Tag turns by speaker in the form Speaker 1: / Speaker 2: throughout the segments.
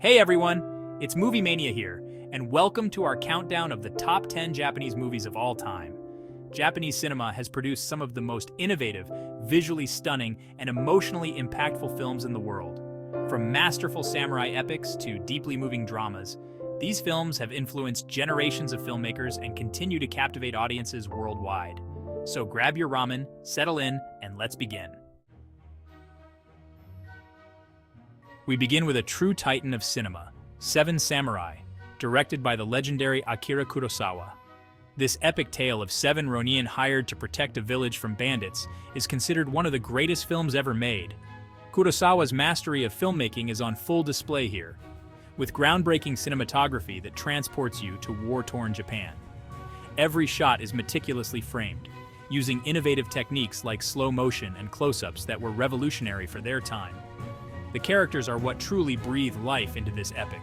Speaker 1: Hey everyone, it's Movie Mania here, and welcome to our countdown of the top 10 Japanese movies of all time. Japanese cinema has produced some of the most innovative, visually stunning, and emotionally impactful films in the world. From masterful samurai epics to deeply moving dramas, these films have influenced generations of filmmakers and continue to captivate audiences worldwide. So grab your ramen, settle in, and let's begin. We begin with a true titan of cinema, Seven Samurai, directed by the legendary Akira Kurosawa. This epic tale of seven Ronin hired to protect a village from bandits is considered one of the greatest films ever made. Kurosawa's mastery of filmmaking is on full display here, with groundbreaking cinematography that transports you to war-torn Japan. Every shot is meticulously framed, using innovative techniques like slow motion and close-ups that were revolutionary for their time. The characters are what truly breathe life into this epic.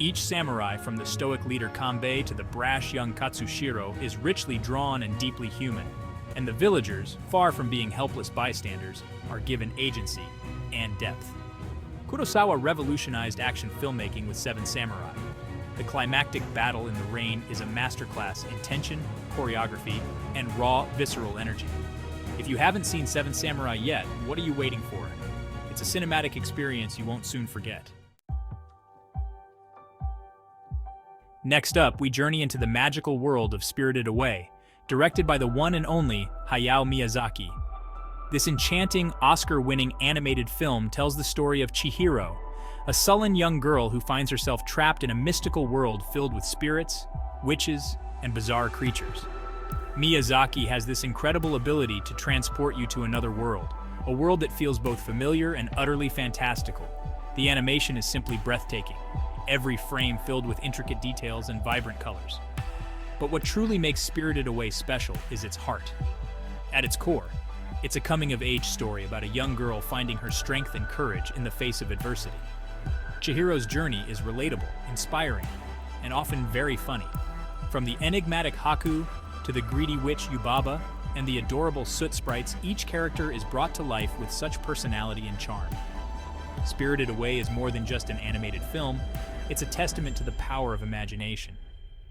Speaker 1: Each samurai, from the stoic leader Kanbei to the brash young Katsushiro, is richly drawn and deeply human. And the villagers, far from being helpless bystanders, are given agency and depth. Kurosawa revolutionized action filmmaking with Seven Samurai. The climactic battle in the rain is a masterclass in tension, choreography, and raw, visceral energy. If you haven't seen Seven Samurai yet, what are you waiting for? It's a cinematic experience you won't soon forget. Next up, we journey into the magical world of Spirited Away, directed by the one and only Hayao Miyazaki. This enchanting, Oscar-winning animated film tells the story of Chihiro, a sullen young girl who finds herself trapped in a mystical world filled with spirits, witches, and bizarre creatures. Miyazaki has this incredible ability to transport you to another world, a world that feels both familiar and utterly fantastical. The animation is simply breathtaking, every frame filled with intricate details and vibrant colors. But what truly makes Spirited Away special is its heart. At its core, it's a coming-of-age story about a young girl finding her strength and courage in the face of adversity. Chihiro's journey is relatable, inspiring, and often very funny. From the enigmatic Haku to the greedy witch Yubaba and the adorable soot sprites, each character is brought to life with such personality and charm. Spirited Away is more than just an animated film, it's a testament to the power of imagination.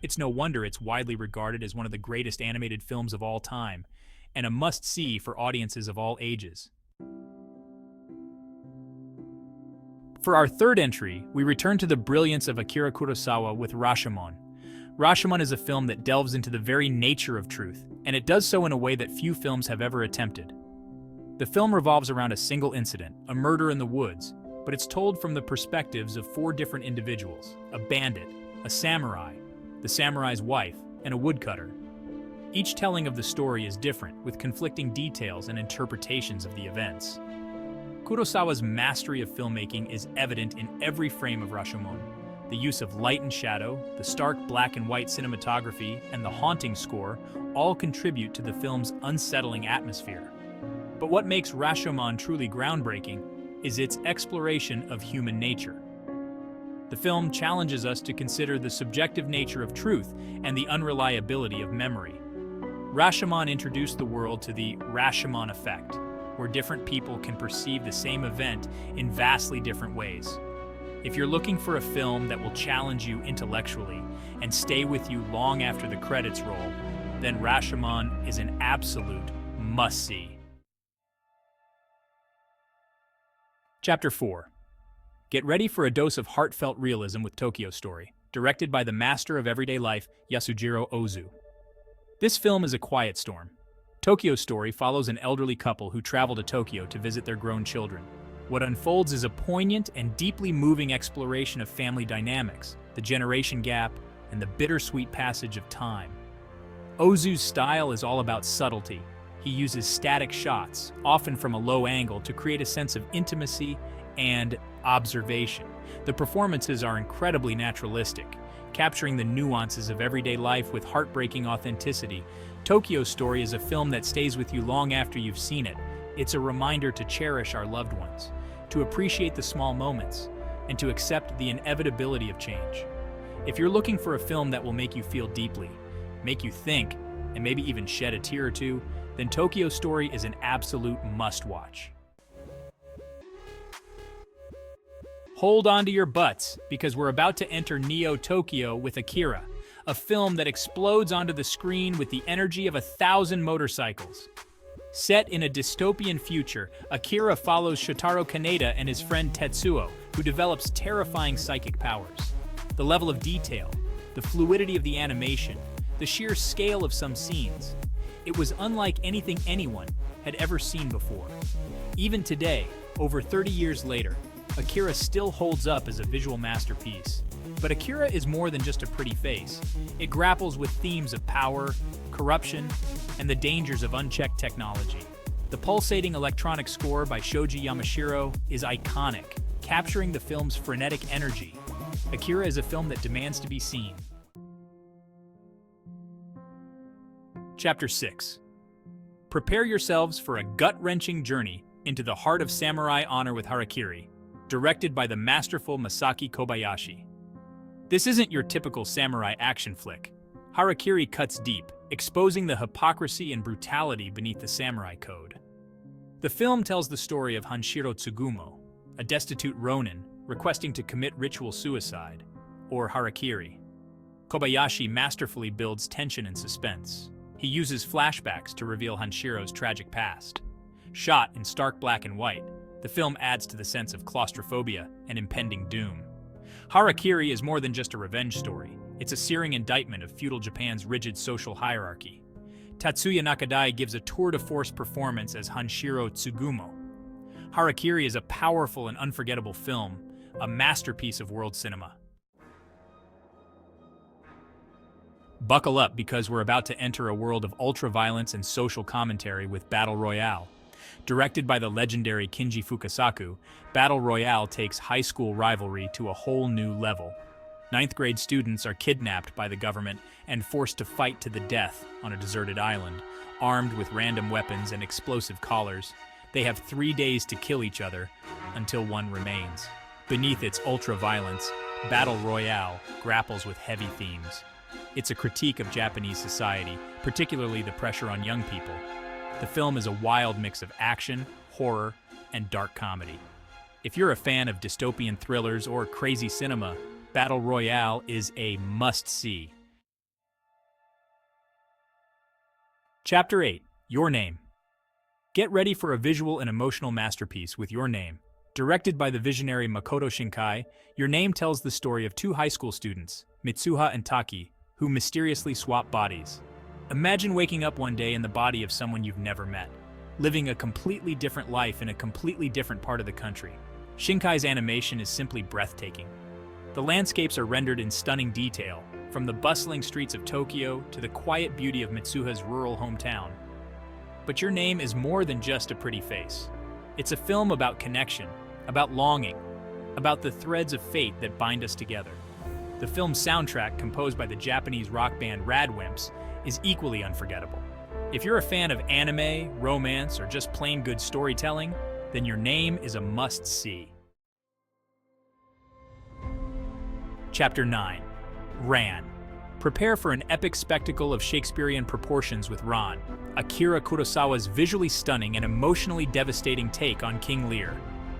Speaker 1: It's no wonder it's widely regarded as one of the greatest animated films of all time, and a must-see for audiences of all ages. For our third entry, we return to the brilliance of Akira Kurosawa with Rashomon. Rashomon is a film that delves into the very nature of truth, and it does so in a way that few films have ever attempted. The film revolves around a single incident, a murder in the woods, but it's told from the perspectives of four different individuals: a bandit, a samurai, the samurai's wife, and a woodcutter. Each telling of the story is different, with conflicting details and interpretations of the events. Kurosawa's mastery of filmmaking is evident in every frame of Rashomon. The use of light and shadow, the stark black and white cinematography, and the haunting score all contribute to the film's unsettling atmosphere. But what makes Rashomon truly groundbreaking is its exploration of human nature. The film challenges us to consider the subjective nature of truth and the unreliability of memory. Rashomon introduced the world to the Rashomon effect, where different people can perceive the same event in vastly different ways. If you're looking for a film that will challenge you intellectually and stay with you long after the credits roll, then Rashomon is an absolute must-see. Chapter 4. Get ready for a dose of heartfelt realism with Tokyo Story, directed by the master of everyday life, Yasujiro Ozu. This film is a quiet storm. Tokyo Story follows an elderly couple who travel to Tokyo to visit their grown children. What unfolds is a poignant and deeply moving exploration of family dynamics, the generation gap, and the bittersweet passage of time. Ozu's style is all about subtlety. He uses static shots, often from a low angle, to create a sense of intimacy and observation. The performances are incredibly naturalistic, capturing the nuances of everyday life with heartbreaking authenticity. Tokyo Story is a film that stays with you long after you've seen it. It's a reminder to cherish our loved ones, to appreciate the small moments, and to accept the inevitability of change. If you're looking for a film that will make you feel deeply, make you think, and maybe even shed a tear or two, then Tokyo Story is an absolute must-watch. Hold on to your butts, because we're about to enter Neo Tokyo with Akira, a film that explodes onto the screen with the energy of 1,000 motorcycles. Set in a dystopian future, Akira follows Shotaro Kaneda and his friend Tetsuo, who develops terrifying psychic powers. The level of detail, the fluidity of the animation, the sheer scale of some scenes. It was unlike anything anyone had ever seen before. Even today, over 30 years later, Akira still holds up as a visual masterpiece. But Akira is more than just a pretty face. It grapples with themes of power, corruption, and the dangers of unchecked technology. The pulsating electronic score by Shoji Yamashiro is iconic, capturing the film's frenetic energy. Akira is a film that demands to be seen. Chapter 6. Prepare yourselves for a gut-wrenching journey into the heart of samurai honor with Harakiri, directed by the masterful Masaki Kobayashi. This isn't your typical samurai action flick. Harakiri cuts deep, exposing the hypocrisy and brutality beneath the samurai code. The film tells the story of Hanshiro Tsugumo, a destitute ronin requesting to commit ritual suicide, or harakiri. Kobayashi masterfully builds tension and suspense. He uses flashbacks to reveal Hanshiro's tragic past. Shot in stark black and white, the film adds to the sense of claustrophobia and impending doom. Harakiri is more than just a revenge story. It's a searing indictment of feudal Japan's rigid social hierarchy. Tatsuya Nakadai gives a tour-de-force performance as Hanshiro Tsugumo. Harakiri is a powerful and unforgettable film, a masterpiece of world cinema. Buckle up, because we're about to enter a world of ultra-violence and social commentary with Battle Royale. Directed by the legendary Kinji Fukasaku, Battle Royale takes high school rivalry to a whole new level. Ninth-grade students are kidnapped by the government and forced to fight to the death on a deserted island, armed with random weapons and explosive collars. They have 3 days to kill each other until one remains. Beneath its ultra-violence, Battle Royale grapples with heavy themes. It's a critique of Japanese society, particularly the pressure on young people. The film is a wild mix of action, horror, and dark comedy. If you're a fan of dystopian thrillers or crazy cinema, Battle Royale is a must-see. Chapter 8. Your Name. Get ready for a visual and emotional masterpiece with Your Name. Directed by the visionary Makoto Shinkai, Your Name tells the story of two high school students, Mitsuha and Taki, who mysteriously swap bodies. Imagine waking up one day in the body of someone you've never met, living a completely different life in a completely different part of the country. Shinkai's animation is simply breathtaking. The landscapes are rendered in stunning detail, from the bustling streets of Tokyo to the quiet beauty of Mitsuha's rural hometown. But Your Name is more than just a pretty face. It's a film about connection, about longing, about the threads of fate that bind us together. The film's soundtrack, composed by the Japanese rock band Radwimps, is equally unforgettable. If you're a fan of anime, romance, or just plain good storytelling, then Your Name is a must-see. Chapter 9. Ran. Prepare for an epic spectacle of Shakespearean proportions with Ran, Akira Kurosawa's visually stunning and emotionally devastating take on King Lear.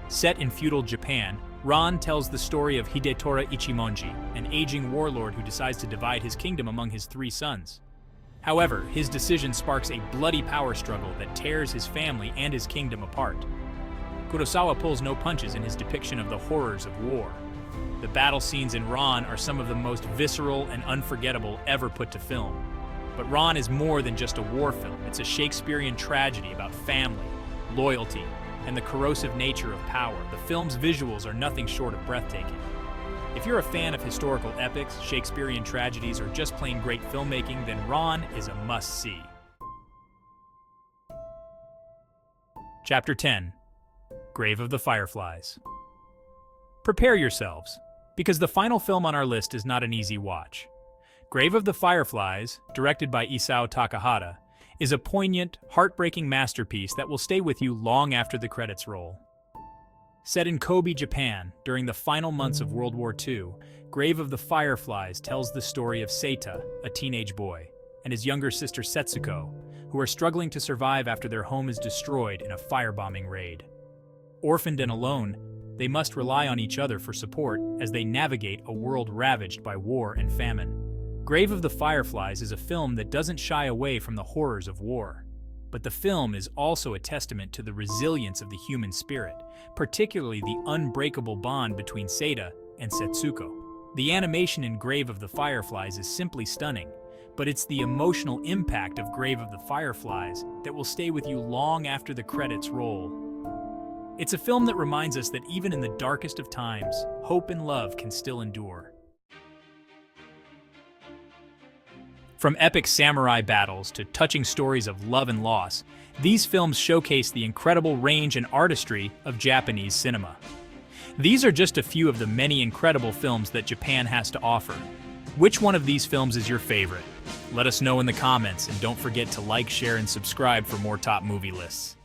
Speaker 1: Set in feudal Japan, Ran tells the story of Hidetora Ichimonji, an aging warlord who decides to divide his kingdom among his 3 sons. However, his decision sparks a bloody power struggle that tears his family and his kingdom apart. Kurosawa pulls no punches in his depiction of the horrors of war. The battle scenes in Ran are some of the most visceral and unforgettable ever put to film. But Ran is more than just a war film. It's a Shakespearean tragedy about family, loyalty, and the corrosive nature of power. The film's visuals are nothing short of breathtaking. If you're a fan of historical epics, Shakespearean tragedies, or just plain great filmmaking, then Ran is a must-see. Chapter 10. Grave of the Fireflies. Prepare yourselves, because the final film on our list is not an easy watch. Grave of the Fireflies, directed by Isao Takahata, is a poignant, heartbreaking masterpiece that will stay with you long after the credits roll. Set in Kobe, Japan, during the final months of World War II, Grave of the Fireflies tells the story of Seita, a teenage boy, and his younger sister Setsuko, who are struggling to survive after their home is destroyed in a firebombing raid. Orphaned and alone, they must rely on each other for support as they navigate a world ravaged by war and famine. Grave of the Fireflies is a film that doesn't shy away from the horrors of war. But the film is also a testament to the resilience of the human spirit, particularly the unbreakable bond between Seda and Setsuko. The animation in Grave of the Fireflies is simply stunning, but it's the emotional impact of Grave of the Fireflies that will stay with you long after the credits roll. It's a film that reminds us that even in the darkest of times, hope and love can still endure. From epic samurai battles to touching stories of love and loss, these films showcase the incredible range and artistry of Japanese cinema. These are just a few of the many incredible films that Japan has to offer. Which one of these films is your favorite? Let us know in the comments, and don't forget to like, share, and subscribe for more top movie lists.